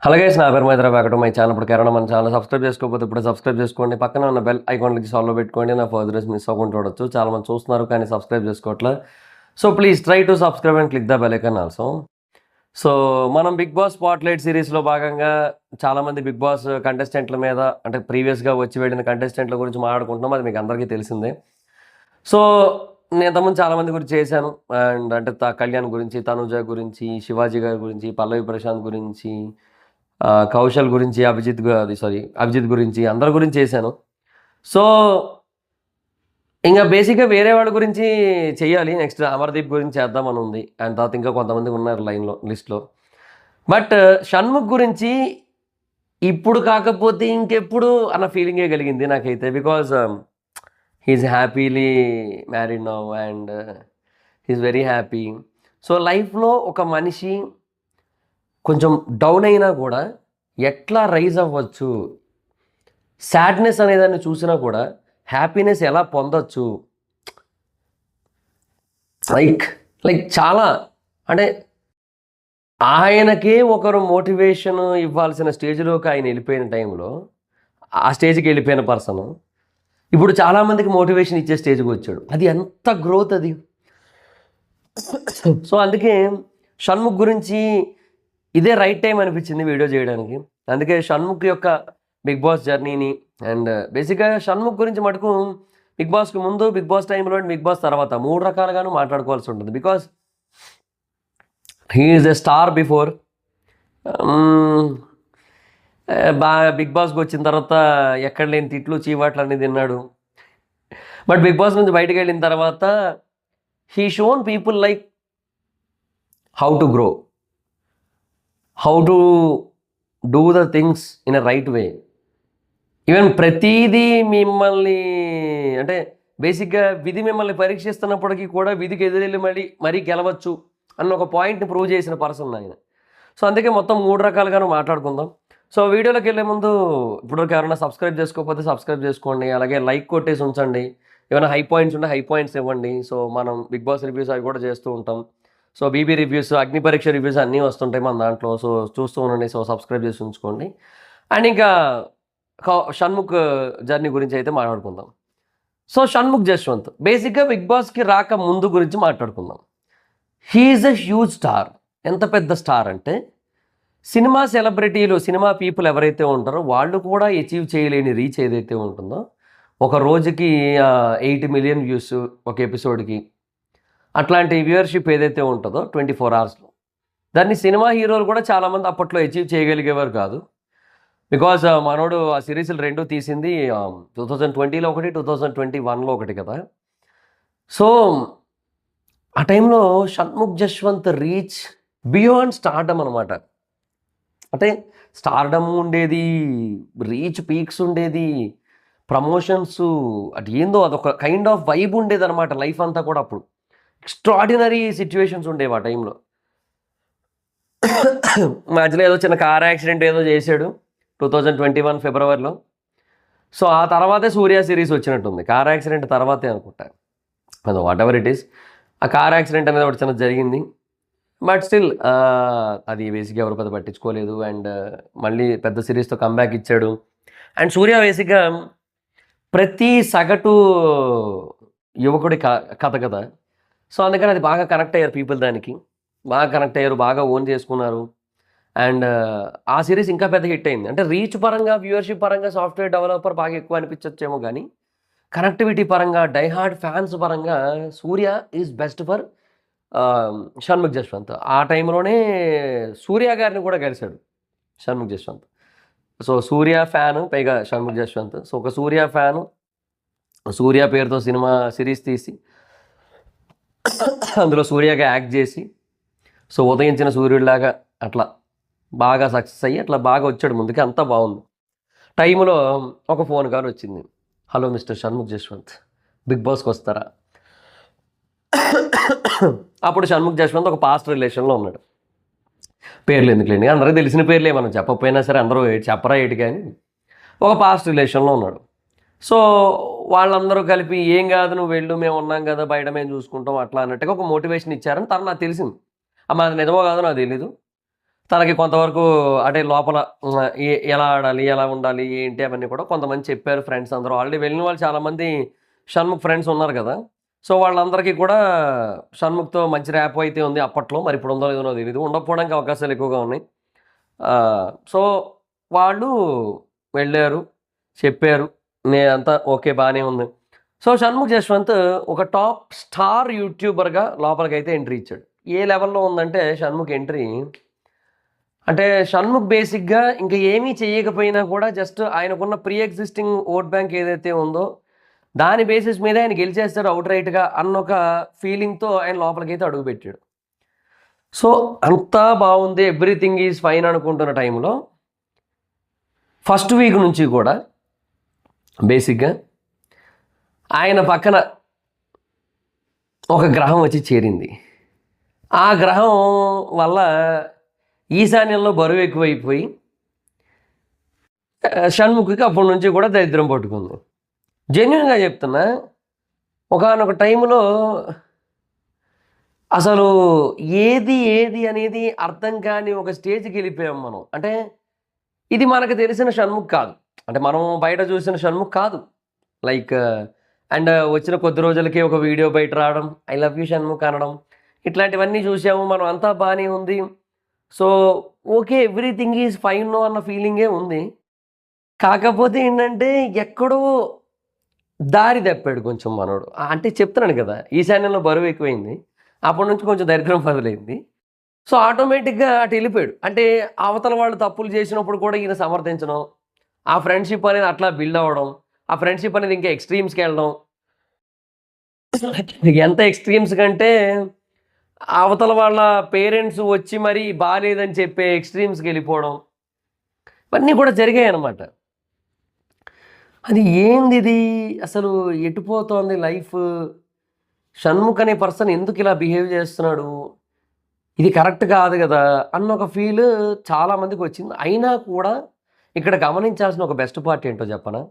Hello guys, నా పేరు Maitra back to my channel. ఇప్పుడు కరోనా మన ఛానల్ సబ్స్క్రైబ్ చేసుకోకపోతే ఇప్పుడు సబ్స్క్రైబ్ చేసుకోండి. పక్కన ఉన్న బెల్ ఐకాన్ నుంచి సాల్వ్ పెట్టుకోండి. నా ఫర్దర్స్ మిస్ అవ్వకుండా చూడొచ్చు. చాలా మంది చూస్తున్నారు కానీ సబ్స్క్రైబ్ చేసుకోవట్లేదు. So please try to subscribe and click the bell icon also. So మనం బిగ్ బాస్ స్పాట్లైట్ సిరీస్లో భాగంగా చాలామంది బిగ్ బాస్ కంటెస్టెంట్ల మీద, అంటే ప్రీవియస్గా వచ్చి వెళ్ళిన కంటెస్టెంట్ల గురించి మాట్లాడుకుంటున్నాం. అది మీకు అందరికీ తెలిసిందే. సో నేను ఇంతకుముందు చాలామంది గురించి చేశాను. అండ్ అంటే కళ్యాణ్ గురించి, తనుజ గురించి, శివాజీ గారి గురించి, పల్లవి ప్రశాంత్ గురించి, కౌశల్ గురించి, అభిజిత్ గురించి, అందరి గురించి చేశాను. సో ఇంకా బేసిక్గా వేరే వాళ్ళ గురించి చెయ్యాలి. నెక్స్ట్ అమర్దీప్ గురించి చేద్దామని ఉంది. అండ్ తర్వాత ఇంకా కొంతమంది ఉన్నారు లిస్ట్లో. బట్ షణ్ముఖ్ గురించి ఇప్పుడు కాకపోతే ఇంకెప్పుడు అన్న ఫీలింగే కలిగింది నాకైతే. Because he's happily married now and he's very happy. So లైఫ్లో ఒక మనిషి కొంచెం డౌన్ అయినా కూడా ఎట్లా రైజ్ అవ్వచ్చు, సాడ్నెస్ అనేదాన్ని చూసినా కూడా హ్యాపీనెస్ ఎలా పొందొచ్చు, లైక్ చాలా, అంటే ఆయనకే ఒకరు మోటివేషన్ ఇవ్వాల్సిన స్టేజ్లోకి ఆయన వెళ్ళిపోయిన టైంలో, ఆ స్టేజ్కి వెళ్ళిపోయిన పర్సన్ ఇప్పుడు చాలామందికి మోటివేషన్ ఇచ్చే స్టేజ్కి వచ్చాడు. అది ఎంత గ్రోత్ అది. సో అందుకే షణ్ముఖ్ గురించి ఇదే రైట్ టైం అనిపించింది వీడియో చేయడానికి. అందుకే షణ్ముఖ్ యొక్క బిగ్ బాస్ జర్నీని అండ్ బేసిక్గా షణ్ముఖ్ గురించి మటుకు బిగ్ బాస్కి ముందు, బిగ్ బాస్ టైంలో, బిగ్ బాస్ తర్వాత 3 రకాలుగాను మాట్లాడుకోవాల్సి ఉంటుంది. Because he is a star before. బాగా బిగ్ బాస్కి వచ్చిన తర్వాత ఎక్కడ లేని తిట్లు, చీవాట్లు అన్నీ తిన్నాడు. బట్ బిగ్ బాస్ నుంచి బయటకు వెళ్ళిన తర్వాత he shown people like how to grow, how to do the things in a right way. Even ప్రతీదీ మిమ్మల్ని, అంటే బేసిక్గా విధి మిమ్మల్ని పరీక్షిస్తున్నప్పటికీ కూడా విధికి ఎదురెళ్ళి మరీ గెలవచ్చు అన్న ఒక పాయింట్ని ప్రూవ్ చేసిన పర్సన్ ఆయన. సో అందుకే మొత్తం 3 రకాలుగాను మాట్లాడుకుందాం. సో వీడియోలోకి వెళ్ళే ముందు ఇప్పుడు ఎవరైనా సబ్స్క్రైబ్ చేసుకోకపోతే సబ్స్క్రైబ్ చేసుకోండి. అలాగే లైక్ కొట్టేసి ఉంచండి. ఏమైనా హై పాయింట్స్ ఉంటే హై పాయింట్స్ ఇవ్వండి. సో మనం బిగ్ బాస్ రివ్యూస్ అవి కూడా చేస్తూ ఉంటాం. సో బీబీ రివ్యూస్, అగ్ని పరీక్ష రివ్యూస్ అన్నీ వస్తుంటాయి మన దాంట్లో. సో చూస్తూ ఉండండి. సో సబ్స్క్రైబ్ చేసి ఉంచుకోండి. అండ్ ఇంకా షణ్ముఖ్ జర్నీ గురించి అయితే మాట్లాడుకుందాం. సో షణ్ముఖ్ జశ్వంత్ బేసిక్గా బిగ్ బాస్కి రాక ముందు గురించి మాట్లాడుకుందాం. He's a huge star. ఎంత పెద్ద స్టార్ అంటే సినిమా సెలబ్రిటీలు, సినిమా పీపుల్ ఎవరైతే ఉంటారో వాళ్ళు కూడా అచీవ్ చేయలేని రీచ్ ఏదైతే ఉంటుందో, ఒక రోజుకి 8 మిలియన్ వ్యూస్ ఒక ఎపిసోడ్కి, అట్లాంటి వ్యూవర్షిప్ ఏదైతే ఉంటుందో 24 అవర్స్లో, దాన్ని సినిమా హీరోలు కూడా చాలామంది అప్పట్లో అచీవ్ చేయగలిగేవారు కాదు. బికాజ్ మనోడు ఆ సిరీస్లు 2 తీసింది 2020లో ఒకటి, 2021లో ఒకటి కదా. సో ఆ టైంలో Shanmukh Jaswanth reach beyond stardom అనమాట. అంటే స్టార్డమ్ ఉండేది, రీచ్ పీక్స్ ఉండేది, ప్రమోషన్స్, అటు ఏందో అదొక కైండ్ ఆఫ్ వైబ్ ఉండేది అనమాట లైఫ్ అంతా కూడా. అప్పుడు ఎక్స్ట్రాడినరీ సిచ్యువేషన్స్ ఉండేవి ఆ టైంలో. మధ్యలో ఏదో చిన్న కార్ యాక్సిడెంట్ ఏదో చేశాడు 2021 ఫిబ్రవరిలో. సో ఆ తర్వాతే సూర్య సిరీస్ వచ్చినట్టుంది. కార్ యాక్సిడెంట్ తర్వాతే అనుకుంటా, అది వాట్ ఎవర్ ఇట్ ఈస్. ఆ కార్ యాక్సిడెంట్ అనేది ఒకటి చిన్న జరిగింది. బట్ స్టిల్ అది బేసిక్గా ఎవరు పెద్ద పట్టించుకోలేదు. అండ్ మళ్ళీ పెద్ద సిరీస్తో కంబ్యాక్ ఇచ్చాడు. అండ్ సూర్య బేసిక్గా ప్రతి సగటు యువకుడి కథ కదా. సో అందుకని అది బాగా కనెక్ట్ అయ్యారు పీపుల్, దానికి బాగా కనెక్ట్ అయ్యారు, బాగా ఓన్ చేసుకున్నారు. అండ్ ఆ సిరీస్ ఇంకా పెద్ద హిట్ అయింది. అంటే రీచ్ పరంగా, వ్యూవర్షిప్ పరంగా సాఫ్ట్వేర్ డెవలపర్ బాగా ఎక్కువ అనిపించచ్చేమో, కానీ కనెక్టివిటీ పరంగా, డైహార్డ్ ఫ్యాన్స్ పరంగా Suriya is best for Shanmukh Jaswanth. ఆ టైంలోనే సూర్య గారిని కూడా కలిశాడు షణ్ముఖ్ జశ్వంత్. సో సూర్య ఫ్యాను, పైగా షణ్ముఖ్ జశ్వంత్. సో ఒక సూర్య ఫ్యాను, సూర్య పేరుతో సినిమా సిరీస్ తీసి అందులో సూర్యగా యాక్ట్ చేసి, సో ఉదయించిన సూర్యుడిలాగా అట్లా బాగా సక్సెస్ అయ్యి అట్లా బాగా వచ్చాడు ముందుకి. అంతా బాగుంది. టైంలో ఒక ఫోన్ కాల్ వచ్చింది. Hello mister Shanmukh Jaswanth, big బాస్కి వస్తారా? అప్పుడు షణ్ముఖ్ జశ్వంత్ ఒక పాస్ట్ రిలేషన్లో ఉన్నాడు. పేర్లు ఎందుకులేండి, అందరికీ తెలిసిన పేర్లే, మనం చెప్పకపోయినా సరే అందరూ చెప్పరా ఏటి, కానీ ఒక పాస్ట్ రిలేషన్లో ఉన్నాడు. సో వాళ్ళందరూ కలిపి ఏం కాదు నువ్వు వెళ్ళు, మేము ఉన్నాం కదా బయట, మేము చూసుకుంటాం అట్లా అన్నట్టుగా ఒక మోటివేషన్ ఇచ్చారని నాకు తెలిసింది. అమ్మ అది నిజమో కాదో నాకు తెలీదు. తనకి కొంతవరకు అంటే లోపల ఎలా ఆడాలి, ఎలా ఉండాలి, ఏంటి అవన్నీ కూడా కొంతమంది చెప్పారు ఫ్రెండ్స్ అందరూ. ఆల్రెడీ వెళ్ళిన వాళ్ళు చాలామంది షణ్ముఖ్ ఫ్రెండ్స్ ఉన్నారు కదా! సో, వాళ్ళందరికీ కూడా షణ్ముఖ్‌తో మంచి ర్యాపో అయితే ఉంది అప్పట్లో. మరి ఇప్పుడు ఉందో లేదో నాకు తెలీదు. ఉండకపోవడానికి అవకాశాలు ఎక్కువగా ఉన్నాయి. సో, వాళ్ళు వెళ్ళారు, చెప్పారు. అంతా ఓకే బానే ఉంది. సో, షణ్ముఖ్ జశ్వంత్ ఒక టాప్ స్టార్ యూట్యూబర్‌గా లోపలికైతే ఎంట్రీ ఇచ్చాడు. ఏ లెవెల్‌లో ఉందంటే షణ్ముఖ్ ఎంట్రీ అంటే షణ్ముఖ్ బేసిక్‌గా ఇంక ఏమీ చేయకపోయినా కూడా జస్ట్ ఆయనకున్న ప్రీ ఎగ్జిస్టింగ్ ఓట్ బ్యాంక్ ఏదైతే ఉందో, దాని బేసిస్ మీద ఆయన గెలిచేస్తాడు ఔట్‌రైట్‌గా అన్నొక ఫీలింగ్‌తో ఆయన లోపలికైతే అడుగుపెట్టాడు. సో, అంతా బావుంది. ఎవ్రీథింగ్ ఈజ్ ఫైన్ అనుకుంటున్న టైంలో ఫస్ట్ వీక్ నుంచి కూడా బేసిక్‌గా ఆయన పక్కన ఒక గ్రహం వచ్చి చేరింది. ఆ గ్రహం వల్ల ఈశాన్యంలో బరువు ఎక్కువైపోయి షణ్ముఖికి అప్పటి నుంచి కూడా దరిద్రం పట్టుకుంది. జెన్యూన్‌గా చెప్తున్నా. ఒకానొక టైంలో అసలు ఏది అనేది అర్థం కాని ఒక స్టేజ్‌కి వెళ్ళిపోయాం మనం. అంటే ఇది మనకు తెలిసిన షణ్ముఖ్ కాదు. అంటే మనం బయట చూసిన షణ్ముఖ్ కాదు. లైక్ అండ్ వచ్చిన కొద్ది రోజులకే ఒక వీడియో బయట రావడం, ఐ లవ్ యూ షణ్ముఖ్ అనడం, ఇట్లాంటివన్నీ చూసాము. మనం అంతా బానే ఉంది. So, okay everything is fine అన్న ఫీలింగే ఉంది. కాకపోతే ఏంటంటే ఎక్కడో దారి తప్పాడు కొంచెం మనోడు. అంటే చెప్తున్నాను కదా! ఈశాన్యంలో బరువు ఎక్కువైంది. అప్పటి నుంచి కొంచెం దరిద్రం మొదలైంది. సో, ఆటోమేటిక్‌గా అటు ఎళ్ళిపోయాడు. అంటే అవతల వాళ్ళు తప్పులు చేసినప్పుడు కూడా ఈయన సమర్థించడం, ఆ ఫ్రెండ్‌షిప్ అనేది అట్లా బిల్డ్ అవ్వడం, ఆ ఫ్రెండ్‌షిప్ అనేది ఇంకా ఎక్స్‌ట్రీమ్స్‌కెళ్ళడం. ఎంత ఎక్స్‌ట్రీమ్స్ కంటే అవతల వాళ్ళ పేరెంట్స్ వచ్చి మరీ బాలేదని చెప్పే ఎక్స్‌ట్రీమ్స్‌కెళ్ళిపోవడం. ఇవన్నీ కూడా జరిగాయన్నమాట. అది ఏందిది? అసలు ఎటుపోతోంది లైఫ్? షణ్ముఖ్ అనే పర్సన్ ఎందుకు ఇలా బిహేవ్ చేస్తున్నాడు? ఇది కరెక్ట్ కాదు గదా! అన్న ఒక ఫీల్ చాలామందికొచ్చింది. అయినా కూడా ఇక్కడ గమనించాల్సిన ఒక బెస్ట్ పార్ట్ ఏంటో చెప్పనా?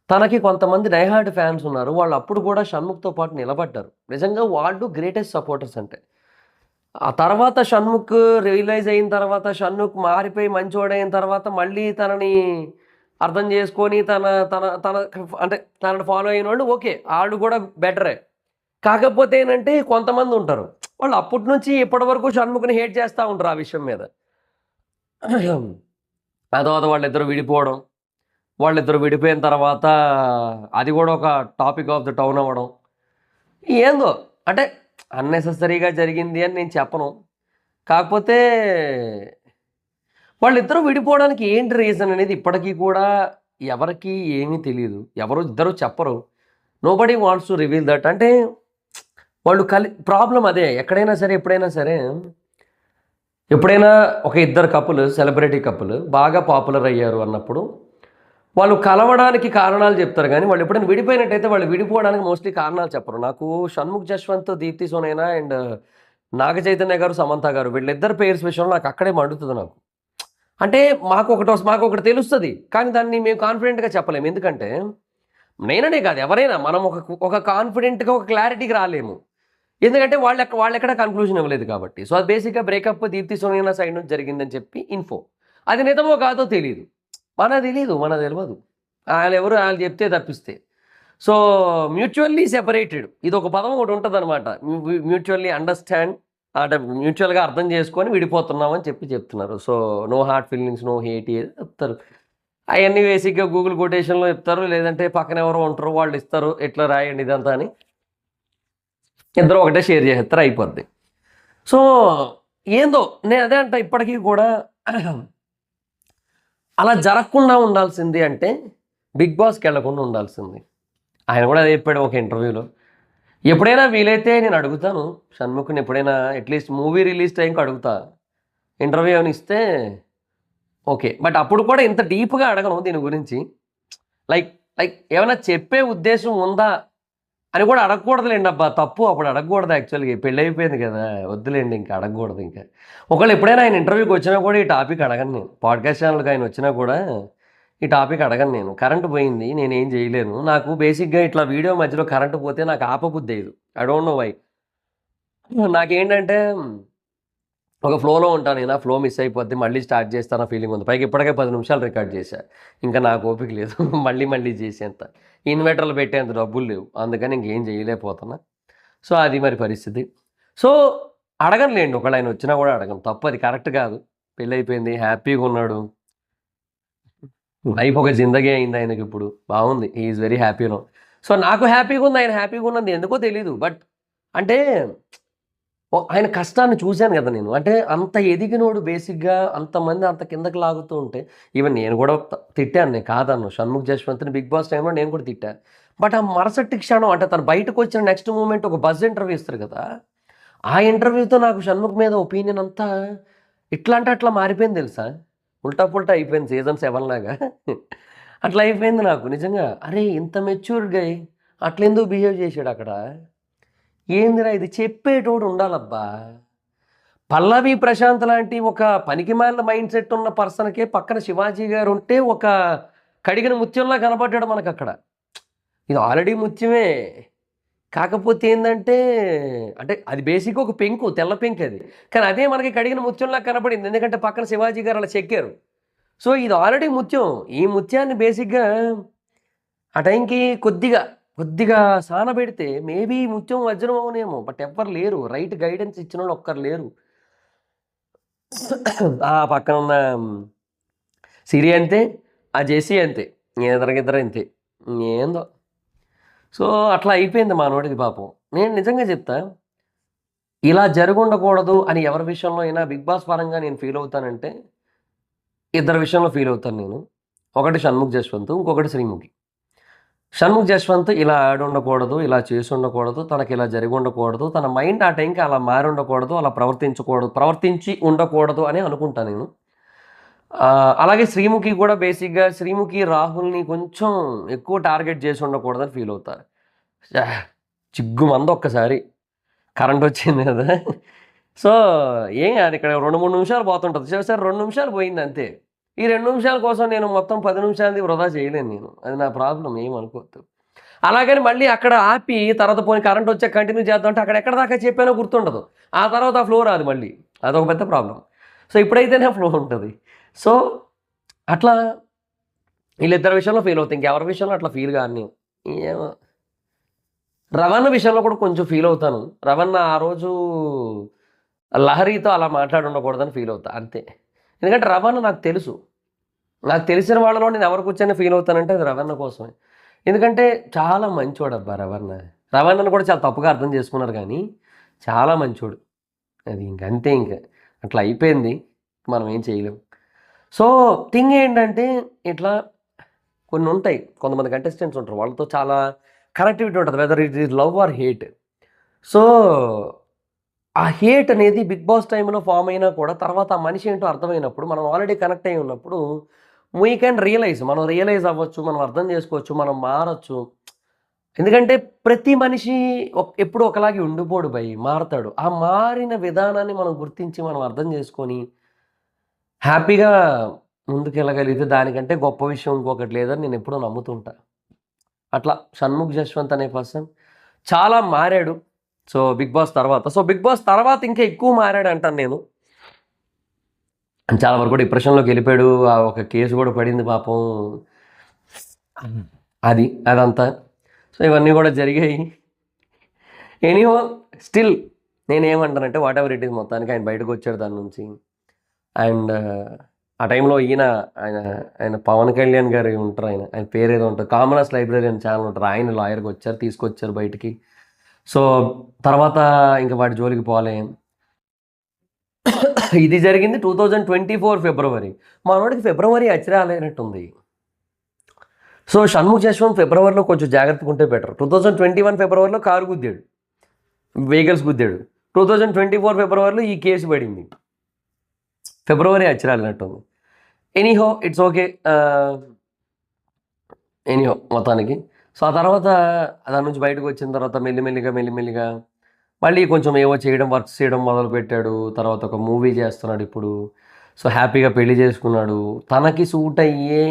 తనకి కొంతమంది డై హార్డ్ ఫ్యాన్స్ ఉన్నారు. వాళ్ళు అప్పుడు కూడా షణ్ముఖ్‌తో పాటు నిలబడ్డారు. నిజంగా వాళ్ళు గ్రేటెస్ట్ సపోర్టర్స్ అంటే. ఆ తర్వాత షణ్ముఖ్ రియలైజ్ అయిన తర్వాత, షణ్ముఖ్ మారిపోయి మంచోడైన తర్వాత మళ్ళీ తనని అర్థం చేసుకొని తన తన తన అంటే తనని ఫాలో అయినోళ్ళు ఓకే. ఆళ్ళు కూడా బెటరే. కాకపోతే ఏంటంటే కొంతమందుంటారు. వాళ్ళు అప్పటి నుంచి ఇప్పటి వరకు షణ్ముఖ్‌ని హేట్ చేస్తా ఉంటారు ఆ విషయం మీద. ఆ తర్వాత వాళ్ళిద్దరూ విడిపోవడం. వాళ్ళిద్దరూ విడిపోయిన తర్వాత అది గూడా ఒక టాపిక్ ఆఫ్ ద టౌన్ అవ్వడం. ఏందో అంటే అన్నెసెసరీగా జరిగింది అని నేను చెప్పను. కాకపోతే వాళ్ళిద్దరూ విడిపోవడానికి ఏంటి రీజన్ అనేది ఇప్పటికీ కూడా ఎవరికీ ఏమీ తెలీదు. ఇద్దరు చెప్పరు. Nobody wants to reveal that. అంటే వాళ్ళు ప్రాబ్లమ్ అదే. ఎక్కడైనా సరే, ఎప్పుడైనా సరే, ఎప్పుడైనా ఒక ఇద్దరు కపుల్, సెలబ్రిటీ కపుల్ బాగా పాపులర్ అయ్యారు అన్నప్పుడు, వాళ్ళు కలవడానికి కారణాలు చెప్తారు గానీ, వాళ్ళు ఎప్పుడైనా విడిపోయినట్టయితే వాళ్ళు విడిపోవడానికి మోస్ట్‌లీ కారణాలు చెప్పరు. నాకు 'షణ్ముఖ్ జశ్వంత్', 'దీప్తి సోనైనా' అండ్ 'నాగ చైతన్య' గారు, 'సమంత' గారు వీళ్ళిద్దరి పేర్స్ విషయంలో నాకు అక్కడే మండుతది నాకు. అంటే మాకొకటి తెలుస్తది. కానీ దాన్ని మేము కాన్ఫిడెంట్‌గా చెప్పలేము. ఎందుకంటే నేననే కాదు ఎవరైనా మనం ఒక కాన్ఫిడెంట్‌గా ఒక క్లారిటీకి రాలేము. ఎందుకంటే వాళ్ళెక్కడ కన్క్లూజన్ ఇవ్వలేదు కాబట్టి. సో, అది బేసిక్‌గా బ్రేకప్ 'దీప్తి సోనియా' సైడ్ నుంచి జరిగిందని చెప్పి ఇన్ఫో. అది నిజమో కాదో తెలీదు. మనకు తెలీదు. మనకు తెలవదు. ఆళ్ళెవరు ఆళ్ళు చెప్తే తప్పిస్తే. So, mutually separated. ఇదొక పదం ఒకటుంటదనమాట. మ్యూచువల్లీ అండర్‌స్టాండ్ అంటే మ్యూచువల్‌గా అర్థం చేసుకొని విడిపోతున్నామని చెప్తున్నారు. So, no hard feelings, no hate ఏదో చెప్తారు. అయన్నీ బేసిక్‌గా గూగుల్ కొటేషన్‌లో చెప్తారు. లేదంటే పక్కన ఎవరో ఉంటారు వాళ్ళు ఇస్తారు. ఇట్లా రాయండి ఇదంతా అని. ఇద్దరు ఒకటే షేర్ చేసేస్తారు అయిపోద్ది. సో, ఏందో నేను అదే అంటా ఇప్పటికీ కూడా అలా జరగకుండా ఉండాల్సింది అంటే 'బిగ్ బాస్'కెళ్ళకుండా ఉండాల్సింది. ఆయన కూడా అదే చెప్పాడు ఒక ఇంటర్వ్యూలో. ఎప్పుడైనా వీలైతే నేను అడుగుతాను షణ్ముఖ్‌ని ఎప్పుడైనా అట్‌లీస్ట్ మూవీ రిలీజ్ టైంకి అడుగుతా. ఇంటర్వ్యూ ఏమైనా ఇస్తే ఓకే. బట్ అప్పుడు కూడా ఇంత డీప్‌గా అడగను దీని గురించి. లైక్ లైక్ ఏమైనా చెప్పే ఉద్దేశ్యం ఉందా అని కూడా అడగకూడదులేండి అబ్బా! తప్పు అప్పుడు అడగకూడదు యాక్చువల్‌గా. పెళ్లయిపోయింది కదా! వద్దులేండి ఇంకా అడగకూడదు ఇంకా. ఒకవేళ ఎప్పుడైనా ఆయన ఇంటర్వ్యూకి వచ్చినా కూడా ఈ టాపిక్ అడగను నేను. పాడ్‌కాస్ట్ ఛానల్‌కి ఆయన వచ్చినా కూడా ఈ టాపిక్ అడగను నేను. కరెంట్ పోయింది. నేనేం చేయలేను. నాకు బేసిక్‌గా ఇట్లా వీడియో మధ్యలో కరెంట్ పోతే నాకు ఆపబుద్ధేయదు. I don't know why. నాకేంటంటే ఒక ఫ్లోలో ఉంటాను నేను, ఆ ఫ్లో మిస్ అయిపోద్ది, మళ్ళీ స్టార్ట్ చేస్తాను ఆ ఫీలింగ్ ఉంది. పైగా ఇప్పటికే 10 నిమిషాలు రికార్డ్ చేశా. ఇంకా నాకు ఓపిక లేదు మళ్ళీ చేసేంత. ఇన్వర్టర్లు పెట్టేంత డబ్బులు లేవు. అందుకని ఇంకేం చేయలేకపోతున్నా. సో, అది మరి పరిస్థితి. సో, అడగనులేండి, ఒకవేళ ఆయన వచ్చినా కూడా అడగను. తప్పు, అది కరెక్ట్ కాదు. పెళ్ళైపోయింది, హ్యాపీగా ఉన్నాడు. లైఫ్ ఒక జిందగీ అయింది ఆయనకిప్పుడు. బాగుంది. He is very happy now. So, నాకు హ్యాపీగా ఉంది, ఆయన హ్యాపీగా ఉన్నది ఎందుకో తెలీదు. బట్ అంటే ఆయన కష్టాన్ని చూశాను కదా నేను. అంటే అంత ఎదిగినోడు బేసిక్‌గా అంతమంది అంత కిందకి లాగుతూ ఉంటే, ఈవెన్ నేను కూడా తిట్టాను, నేను కాదనను. షణ్ముఖ్ జశ్వంత్‌ని 'బిగ్ బాస్' టైమ్‌లో నేను కూడా తిట్టా. బట్ ఆ మరుసటి క్షణం అంటే తను బయటకొచ్చిన నెక్స్ట్ మూమెంట్ ఒక బజ్ ఇంటర్వ్యూ ఇస్తారు కదా! ఆ ఇంటర్వ్యూతో నాకు షణ్ముఖ్ మీద ఒపీనియన్ అంతా ఇట్లా అంటే అట్లా మారిపోయింది తెలుసా? ఉల్టా పుల్టా అయిపోయింది సీజన్ 7 లాగా. అట్లా అయిపోయింది నాకు నిజంగా. అరే! ఇంత మెచ్యూర్డ్ గై అట్లెందుకు బిహేవ్ చేసాడక్కడ? ఏందిరా ఇది, చెప్పేటోడు ఉండాలబ్బా! పల్లవి ప్రశాంత్ లాంటి ఒక పనికిమాలిన మైండ్ సెట్ ఉన్న పర్సన్‌కే పక్కన శివాజీ గారు ఉంటే ఒక కడిగిన ముత్యంలా కనపడ్డాడు మనకక్కడ. ఇది ఆల్రెడీ ముత్యమే. కాకపోతే ఏందంటే, అంటే అది బేసిక్‌గా ఒక పెంకు, తెల్ల పెంకది. కానీ అదే మనకి కడిగిన ముత్యంలా కనపడింది. ఎందుకంటే పక్కన శివాజీ గారు అలా చెక్కారు. సో, ఇది ఆల్రెడీ ముత్యం. ఈ ముత్యాన్ని బేసిక్‌గా ఆ టైంకి కొద్దిగా సానబెడితే మేబీ ఈ ముత్యం వజ్రం అవునేమో. బట్ ఎవ్వరు లేరు. రైట్ గైడెన్స్ ఇచ్చినోళ్ళు ఒక్కరు లేరు. ఆ పక్కన ఉన్న సిరి అంతే, ఆ జెస్సీ అంతే. ఇద్దరికిద్దరు అంతే. ఏందో. సో, అట్లా అయిపోయింది మనోడికి పాపం. నేను నిజంగా చెప్తా, ఇలా జరుగుండకూడదు అని ఎవరి విషయంలో అయినా 'బిగ్ బాస్' పరంగా నేను ఫీల్ అవుతానంటే, ఇద్దరి విషయంలో ఫీల్ అవుతాను నేను. ఒకటి షణ్ముఖ్ జశ్వంత్, ఇంకొకటి శ్రీముఖి. షణ్ముఖ్ జశ్వంత్ ఇలా ఆడుండకూడదు, ఇలా చేసుండకూడదు, తనకిలా జరిగుండకూడదు, తన మైండ్ ఆ టైంకి అలా మారుండకూడదు, అలా ప్రవర్తించి ఉండకూడదు అని అనుకుంటా నేను. అలాగే శ్రీముఖి కూడా బేసిక్‌గా శ్రీముఖి, రాహుల్‌ని కొంచెం ఎక్కువ టార్గెట్ చేసి ఉండకూడదని ఫీల్ అవుతా. చిగ్గుమంది ఒక్కసారి కరెంటొచ్చింది కదా! సో, ఏం కాదు, ఇక్కడ 2, 3 నిమిషాలు పోతుంటది. సరే 2 నిమిషాలు పోయింది అంతే. ఈ 2 నిమిషాల కోసం నేను మొత్తం 10 నిమిషాలది వృధా చేయలేను నేను. అది నా ప్రాబ్లమ్, ఏమనుకోవద్దు. అలాగని మళ్ళీ అక్కడ ఆపి తర్వాత పోనీ కరెంటొచ్చాక కంటిన్యూ చేద్దాం అంటే అక్కడ ఎక్కడి దాకా చెప్పానో గుర్తుండదు. ఆ తర్వాత ఆ ఫ్లో రాదు మళ్ళీ. అదొక పెద్ద ప్రాబ్లమ్. సో, ఇప్పుడైతేనే ఫ్లో ఉంటది. సో, అట్లా వీళ్ళిద్దరి విషయంలో ఫీల్ అవుతా. ఇంకెవరి విషయంలో అట్లా ఫీల్ గాను నేను. ఏమో. రవణ విషయంలో కూడా కొంచెం ఫీల్ అవుతాను. రవణ ఆ రోజు లహరితో అలా మాట్లాడి ఉండకూడదని ఫీల్ అవుతా అంతే. ఎందుకంటే రవణ నాకు తెలుసు. నాకు తెలిసిన వాళ్ళలో నేను ఎవరి కూర్చొని ఫీల్ అవుతానంటే అది రవణ కోసమే. ఎందుకంటే చాలా మంచోడబ్బా రవణ. రవణను కూడా చాలా తప్పుగా అర్థం చేసుకున్నారు కానీ చాలా మంచోడు. అది ఇంకంతే ఇంక. అట్లా అయిపోయింది. మనం ఏం చేయలేం. సో, థింగ్ ఏంటంటే ఇట్లా కొన్ని ఉంటాయి. కొంతమంది కంటెస్టెంట్స్ ఉంటారు. వాళ్ళతో చాలా కనెక్టివిటీ ఉంటది. Whether it is love or hate. So, ఆ హేట్ అనేది 'బిగ్ బాస్' టైమ్‌లో ఫార్మ్ అయినా కూడా తర్వాత ఆ మనిషి ఏంటో అర్థమైనప్పుడు, మనం ఆల్రెడీ కనెక్ట్ అయ్యి ఉన్నప్పుడు వీ కెన్ రియలైజ్. మనం రియలైజ్ అవ్వచ్చు. మనం అర్థం చేసుకోవచ్చు. మనం మారొచ్చు. ఎందుకంటే ప్రతి మనిషి ఎప్పుడూ ఒకలాగే ఉండిపోడు భయ్. మారతాడు. ఆ మారిన విధానాన్ని మనం గుర్తించి, మనం అర్థం చేసుకొని హ్యాపీగా ముందుకెళ్ళగలిగితే దానికంటే గొప్ప విషయం ఇంకొకటి లేదని నేను ఎప్పుడూ నమ్ముతుంటా. అట్లా షణ్ముఖ్ జశ్వంత్ అనే పర్సన్ చాలా మారాడు. సో, 'బిగ్ బాస్' తర్వాత. సో, 'బిగ్ బాస్' తర్వాత ఇంకా ఎక్కువ మారాడంటాను నేను. చాలా వరకు డిప్రెషన్‌లోకి వెళ్ళిపోయాడు. ఒక కేసు కూడా పడింది పాపం. అదంతా. సో, ఇవన్నీ కూడా జరిగాయి. ఎనీహౌ, స్టిల్ నేనేమంటానంటే వాట్ ఎవర్ ఇట్ ఈస్, మొత్తానికి ఆయన బయటకొచ్చాడు దాని నుంచి. అండ్ ఆ టైంలో ఆయన పవన్ కళ్యాణ్ గారు ఉంటారు. ఆయన పేరేదో ఉంటుంది. కామనర్స్ లైబ్రరీ అని ఛానల్ ఉంటారు. ఆయన లాయర్‌గా వచ్చారు, తీసుకొచ్చారు బయటికి. సో, తర్వాత ఇంక వాడి జోలికి పోలే. ఇది జరిగింది 2024 ఫిబ్రవరి. మనోడికి ఫిబ్రవరి అచ్చి రాలేనట్టుంది. సో, షణ్ముఖ్ జశ్వంత్ ఫిబ్రవరిలో కొంచెం జాగ్రత్తగా ఉంటే బెటర్. 2021 ఫిబ్రవరిలో కారు గుద్దాడు. వెహికల్స్ గుద్దాడు. 2024 ఫిబ్రవరిలో ఈ కేసు పడింది. ఫిబ్రవరి అచ్చి రాలేనట్టుంది. Anyhow it's okay. మొత్తానికి. సో, ఆ తర్వాత దాని నుంచి బయటకు వచ్చిన తర్వాత మెల్లిమెల్లిగా మళ్ళీ కొంచెం ఏవో చేయడం, వర్క్స్ చేయడం మొదలుపెట్టాడు. తర్వాత ఒక మూవీ చేస్తున్నాడు ఇప్పుడు. సో, హ్యాపీగా పెళ్లి చేసుకున్నాడు. తనకి సూట్ అయ్యే,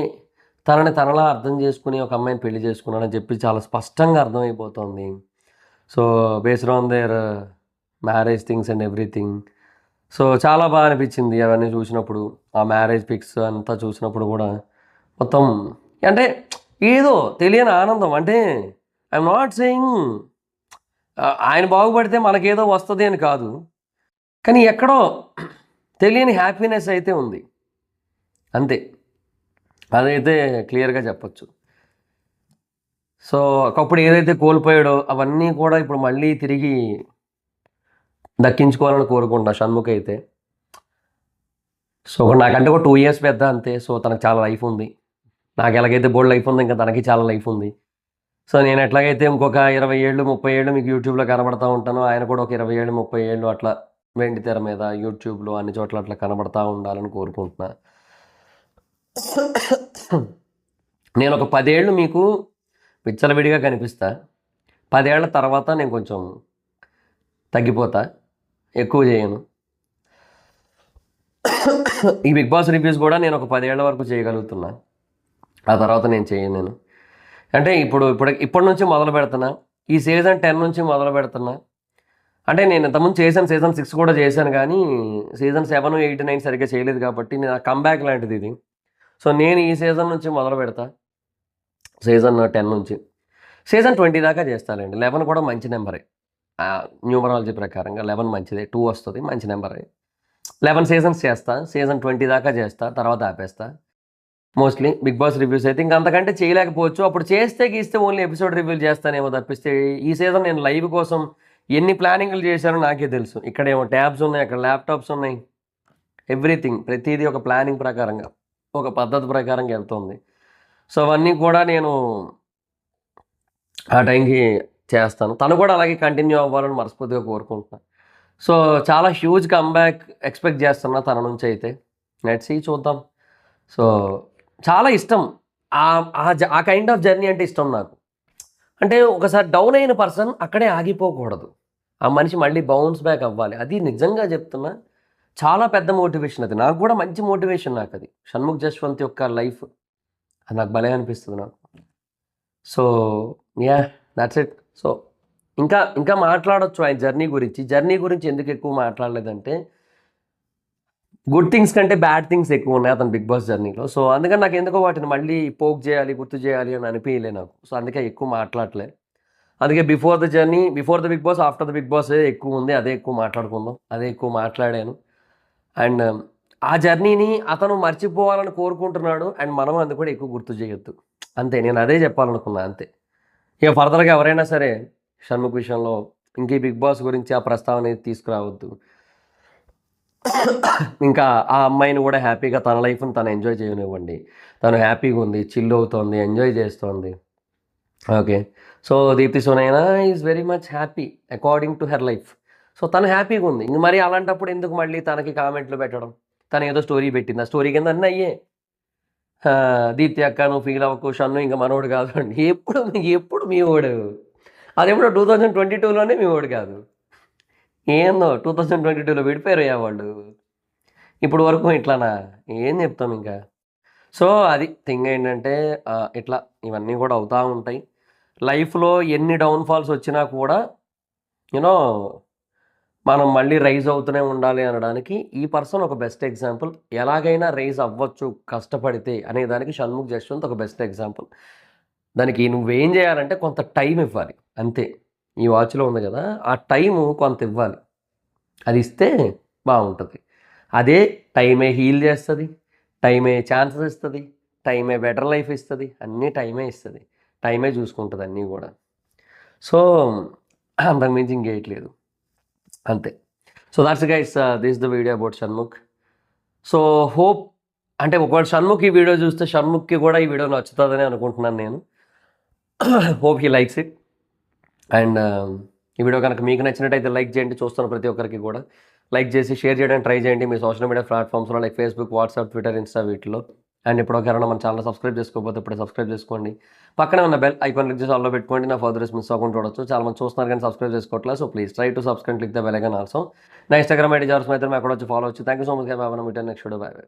తనని తనలా అర్థం చేసుకుని ఒక అమ్మాయిని పెళ్లి చేసుకున్నాడని చెప్పి చాలా స్పష్టంగా అర్థమైపోతుంది. So, based on their marriage things and everything. So చాలా బాగా అనిపించింది అవన్నీ చూసినప్పుడు. ఆ మ్యారేజ్ పిక్స్ అంతా చూసినప్పుడు కూడా మొత్తం అంటే ఏదో తెలియని ఆనందం. అంటే ఐఎమ్ నాట్ సేయింగ్ ఆయన బాగుపడితే మనకేదో వస్తుంది అని కాదు. కానీ ఎక్కడో తెలియని హ్యాపీనెస్ అయితే ఉంది. అంతే. అదైతే క్లియర్‌గా చెప్పొచ్చు. సో, ఒకప్పుడు ఏదైతే కోల్పోయాడో అవన్నీ కూడా ఇప్పుడు మళ్ళీ తిరిగి దక్కించుకోవాలని కోరుకుంటున్నా షణ్ముఖ్ అయితే. సో, నాకంటే ఒక 2 ఇయర్స్ పెద్ద అంతే. సో, తనకు చాలా లైఫ్ ఉంది. నాకు ఎలాగైతే బోలెడు లైఫ్ ఉందో ఇంకా తనకి చాలా లైఫ్ ఉంది. సో, నేను ఎట్లాగైతే ఇంకొక 20 ఏళ్ళు, 30 ఏళ్ళు మీకు యూట్యూబ్‌లో కనబడతా ఉంటానో, ఆయన కూడా ఒక 20 ఏళ్ళు, 30 ఏళ్ళు అట్లా వెండి తెర మీద, యూట్యూబ్‌లో అన్ని చోట్ల అట్లా కనబడతా ఉండాలని కోరుకుంటున్నా. నేను ఒక 10 ఏళ్ళు మీకు విచ్చలవిడిగా కనిపిస్తా. 10 ఏళ్ల తర్వాత నేను కొంచెం తగ్గిపోతా. ఎక్కువ చేయను. ఈ బిగ్ బాస్ రివ్యూస్ కూడా నేను ఒక 10 ఏళ్ల వరకు చేయగలుగుతున్నా. ఆ తర్వాత నేను చేయను. అంటే ఇప్పటి నుంచి మొదలు పెడుతున్నా. ఈ సీజన్ 10 నుంచి మొదలు పెడుతున్నా. అంటే నేను ఇంతకుముందు చేశాను, సీజన్ 6 కూడా చేశాను కానీ సీజన్ 7, 8, 9 సరిగ్గా చేయలేదు కాబట్టి నా కమ్‌బ్యాక్ లాంటిది ఇది. సో, నేను ఈ సీజన్ నుంచి మొదలు పెడతా. సీజన్ 10 నుంచి. సీజన్ 20 దాకా చేస్తానండి. 11 కూడా మంచి నెంబరే. న్యూమరాలజీ ప్రకారంగా 11 మంచిదే. 2 వస్తుంది, మంచి నెంబరే. 11 సీజన్స్ చేస్తా. సీజన్ 20 దాకా చేస్తా. తర్వాత ఆపేస్తా. మోస్ట్లీ బిగ్ బాస్ రివ్యూస్ అయితే ఇంకా అంతకంటే చేయలేకపోవచ్చు. అప్పుడు చేస్తే గీస్తే ఓన్లీ ఎపిసోడ్ రివ్యూలు చేస్తానేమో తప్పిస్తే ఈ సీజన్ నేను లైవ్ కోసం ఎన్ని ప్లానింగ్లు చేశానో నాకే తెలుసు. ఇక్కడేమో ట్యాబ్స్ ఉన్నాయి, అక్కడ ల్యాప్టాప్స్ ఉన్నాయి. ఎవ్రీథింగ్ ప్రతిదీ ఒక ప్లానింగ్ ప్రకారంగా, ఒక పద్ధతి ప్రకారంగా వెళ్తుంది. సో, అవన్నీ కూడా నేను ఆ టైంకి చేస్తాను. తను కూడా అలాగే కంటిన్యూ అవ్వాలని మనస్ఫూర్తిగా కోరుకుంటున్నా. సో, చాలా హ్యూజ్ కమ్‌బ్యాక్ ఎక్స్‌పెక్ట్ చేస్తున్నా తన నుంచి అయితే. లెట్స్ సీ చూద్దాం. సో, చాలా ఇష్టం. ఆ కైండ్ ఆఫ్ జర్నీ అంటే ఇష్టం నాకు. అంటే ఒకసారి డౌన్ అయిన పర్సన్ అక్కడే ఆగిపోకూడదు. ఆ మనిషి మళ్ళీ బౌన్స్ బ్యాక్ అవ్వాలి. అది నిజంగా చెప్తున్నా. చాలా పెద్ద మోటివేషన్ అది. నాకు కూడా మంచి మోటివేషన్ నాకది. షణ్ముఖ్ జశ్వంత్ యొక్క లైఫ్ అది నాకు భలే అనిపిస్తుంది నాకు. So, yeah! That's it. So, ఇంకా మాట్లాడొచ్చు ఆయన జర్నీ గురించి. జర్నీ గురించి ఎందుకు ఎక్కువ మాట్లాడలేదంటే గుడ్ థింగ్స్ కంటే బ్యాడ్ థింగ్స్ ఎక్కువ ఉన్నాయి అతని బిగ్ బాస్ జర్నీలో. సో, అందుకని నాకు ఎందుకో వాటిని మళ్ళీ పోక్ చేయాలి, గుర్తు చేయాలి అని అనిపియలే నాకు. సో, అందుకే ఎక్కువ మాట్లాడలే. అందుకే before the journey, before the big boss, after the big boss ఎక్కువ ఉంది. అదే ఎక్కువ మాట్లాడుకుందాం. అదే ఎక్కువ మాట్లాడాను. అండ్ ఆ జర్నీని అతను మర్చిపోవాలని కోరుకుంటున్నాడు. అండ్ మనం అందుకు కూడా ఎక్కువ గుర్తు చేయొద్దు. అంతే. నేను అదే చెప్పాలనుకున్నా అంతే. ఇక ఫర్దర్‌గా ఎవరైనా సరే షణ్ముఖ్ విషయంలో ఇంక ఈ బిగ్ బాస్ గురించి ఆ ప్రస్తావన అనేది తీసుకురావద్దు. ఇంకా ఆ అమ్మాయిని కూడా హ్యాపీగా తన లైఫ్‌ని తను ఎంజాయ్ చేయనివ్వండి. తను హ్యాపీగా ఉంది, చిల్ అవుతోంది, ఎంజాయ్ చేస్తోంది. Okay. So, Deepthi Sunaina is very much happy according to her life. So, తను హ్యాపీగా ఉంది. ఇంక మరి అలాంటప్పుడు ఎందుకు మళ్ళీ తనకి కామెంట్లు పెట్టడం? తను ఏదో స్టోరీ పెట్టింది. ఆ స్టోరీ కింద అన్నీ అయ్యే. దీప్తి అక్క నువ్వు ఫీల్ అవ్వకు, షన్ను ఇంక మనోడు కాదు అండి. ఎప్పుడు మీ వోడు. అదెప్పుడో 2022లోనే మీ వోడు కాదు. ఏందో 2022లో విడిపోయారయ్యా వాళ్ళు. ఇప్పుడు వరకు ఇట్లానా? ఏం చెప్తాం ఇంకా. సో, అది థింగ్ ఏంటంటే ఇట్లా ఇవన్నీ కూడా అవుతా ఉంటాయి. లైఫ్‌లో ఎన్ని డౌన్‌ఫాల్స్ వచ్చినా కూడా యూనో మనం మళ్ళీ రైజ్ అవుతూనే ఉండాలి అనడానికి ఈ పర్సన్ ఒక బెస్ట్ ఎగ్జాంపుల్. ఎలాగైనా రైజ్ అవ్వచ్చు కష్టపడితే అనే దానికి షణ్ముఖ్ జశ్వంత్ ఒక బెస్ట్ ఎగ్జాంపుల్. దానికి నువ్వేం చేయాలంటే కొంత టైం ఇవ్వాలి అంతే. ఈ వాచ్‌లో ఉంది కదా! ఆ టైము కొంత ఇవ్వాలి. అది ఇస్తే బావుంటది. అదే టైమే హీల్ చేస్తది. టైమే ఛాన్సెస్ ఇస్తది. టైమే బెటర్ లైఫ్ ఇస్తది. అన్నీ టైమే ఇస్తది. టైమే చూసుకుంటది అన్నీ గూడా. సో, అంతకు మించి ఇంకేయట్లేదు. అంతే. So, that's guys this the video about Shanmukh. So, hope అంటే ఒకవేళ షణ్ముఖ్ ఈ వీడియో చూస్తే షణ్ముఖ్‌కి కూడా ఈ వీడియో నచ్చుతదని అనుకుంటున్నాను నేను. Hope he likes it. And ఈ వీడియో కనుక మీకు నచ్చినట్టయితే లైక్ చేయండి. చూస్తున్న ప్రతి ఒక్కరికి కూడా లైక్ చేసి షేర్ చేయడానికి ట్రై చేయండి మీ సోషల్ మీడియా ప్లాట్ఫామ్స్లో like Facebook, WhatsApp, Twitter, Insta వీటిలో. అండ్ ఇప్పటివరకు మన ఛానల్ సబ్స్క్రైబ్ చేసుకోకపోతే ఇప్పుడే సబ్స్క్రైబ్ చేసుకోండి. పక్కనే ఉన్న బెల్ ఐకాన్ క్లిక్ చేసి ఆల్లో పెట్టుకోండి. నా ఫర్దర్ మిస్ అవ్వకుండా చూడొచ్చు. చాలా మంది చూస్తున్నారు కానీ సబ్స్క్రైబ్ చేసుకోవట్లేదు. So please try to subscribe click the bell icon also. నా ఇన్స్టాగ్రామ్ ఐడి జార్స్ అయితే అక్కడ వచ్చి ఫాలో అవచ్చు. Thank you so much. Have a next video. By by.